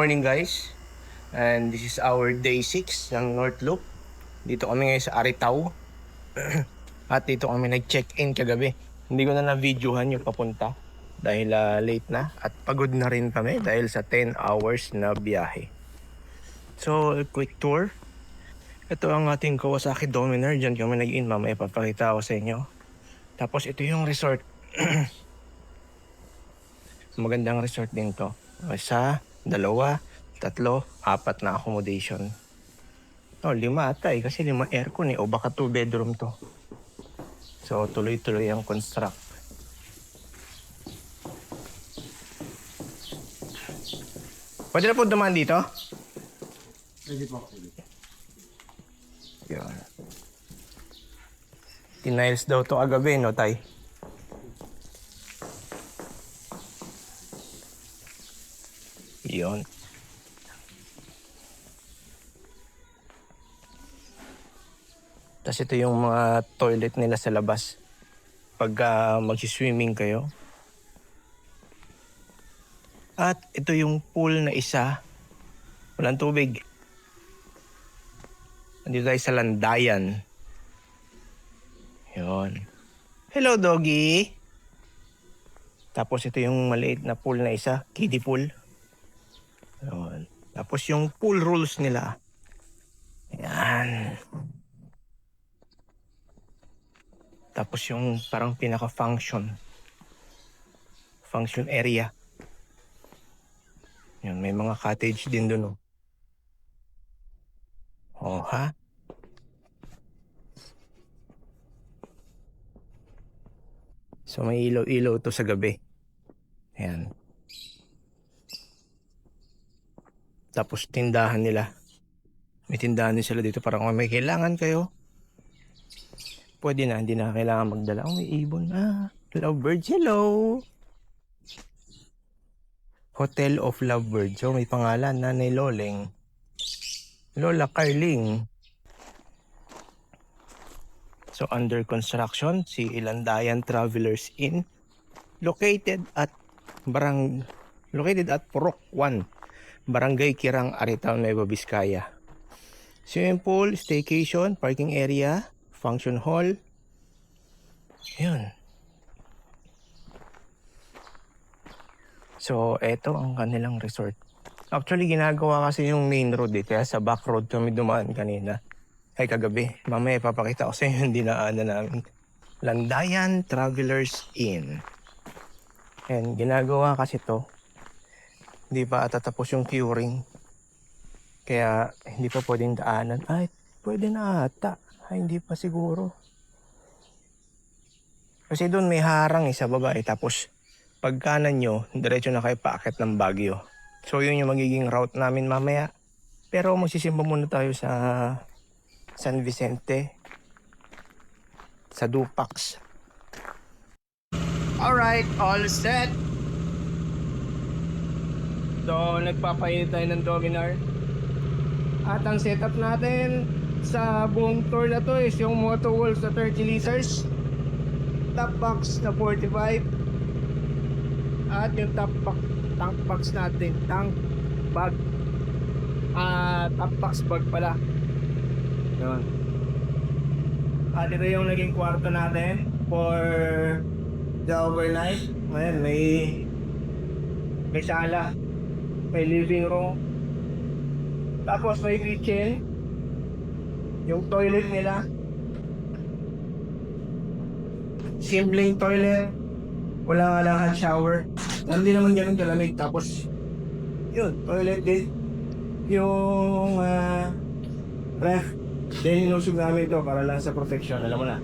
Morning guys, and this is our day 6 ng North Loop. Dito kami ngayon sa Aritaw. At dito kami nag-check-in kagabi. Hindi ko na na-videohan yung papunta dahil late na at pagod na rin kami dahil sa 10 hours na biyahe. So, quick tour. Ito ang ating Kawasaki Dominar. Diyan kami nag-in. Mamaya papakita ko sa inyo. Tapos ito yung resort. Magandang resort din to. Isa, dalawa, tatlo, apat na accommodation. Oh, 5 ata kasi 5 aircon o baka 2 bedroom to. So tuloy-tuloy ang construct. Pwede na po dumaan dito? Pwede po. Yun. Tiniles daw to agabi, no, tay? Yun. Tapos ito yung mga toilet nila sa labas. Pag mag-swimming kayo. At ito yung pool na isa. Walang tubig. Nandito tayo sa Landayan. Yun. Hello, doggy! Tapos ito yung maliit na pool na isa. Kiddie pool. Yun. Tapos yung pool rules nila. Ayan. Tapos yung parang pinaka-function area. Yun, may mga cottage din dun, oh. Oh, ha? So may ilaw-ilaw to sa gabi. Ayan. Tapos tindahan nila. May tindahan din sila dito. Parang kung may kailangan kayo, pwede na, hindi na kailangan magdala. Oh, may ibon na. Lovebirds, hello! Hotel of Lovebirds. So, may pangalan, Nanay Loleng. Lola Carling. So, under construction, si Ilandayan Travelers Inn. Located at Purok 1, Barangay Kirang, Aritaw, Nueva Vizcaya. Swimming pool, staycation, parking area, function hall. Yun. So, eto ang kanilang resort. Actually, ginagawa kasi yung main road kaya sa back road kami dumaan kanina. Ay, kagabi. Mamaya papakita ko sa inyo yung dinaanan namin. Landayan Travelers Inn. And ginagawa kasi to. Hindi pa tatapos yung curing. Kaya hindi pa pwedeng daanan. Ay, pwede na ata. Ay, hindi pa siguro. Kasi doon may harang sa baba tapos pag kanan nyo, diretso na kayo paakyat ng Baguio. So yun yung magiging route namin mamaya. Pero magsisimba muna tayo sa San Vicente. Sa Dupax. Alright, all set. So nagpapainit tayo ng Dominar. At ang setup natin sa buong tour na to is yung Moto Wolf na 30 liters, top box na 45, at yung tank box natin, tank bag, top box bag pala. Yun. At ito yung naging kwarto natin for the overnight. Ayan, may sala, may living room, tapos may kitchen, yung toilet nila, simpleng toilet, wala nga lang hot shower, hindi naman ganun kalamig. Tapos yun, toilet din, yung ref, then inusog namin ito para lang sa protection, alam mo na,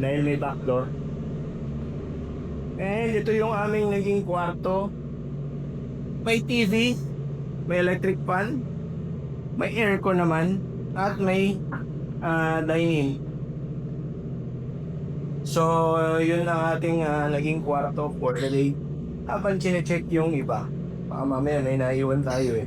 dahil may back door. And ito yung aming naging kwarto. May TV, may electric fan, may aircon naman, at may dining. So yun ang ating naging kwarto for the day. Habang chine-check yung iba, baka mamaya may naiwan tayo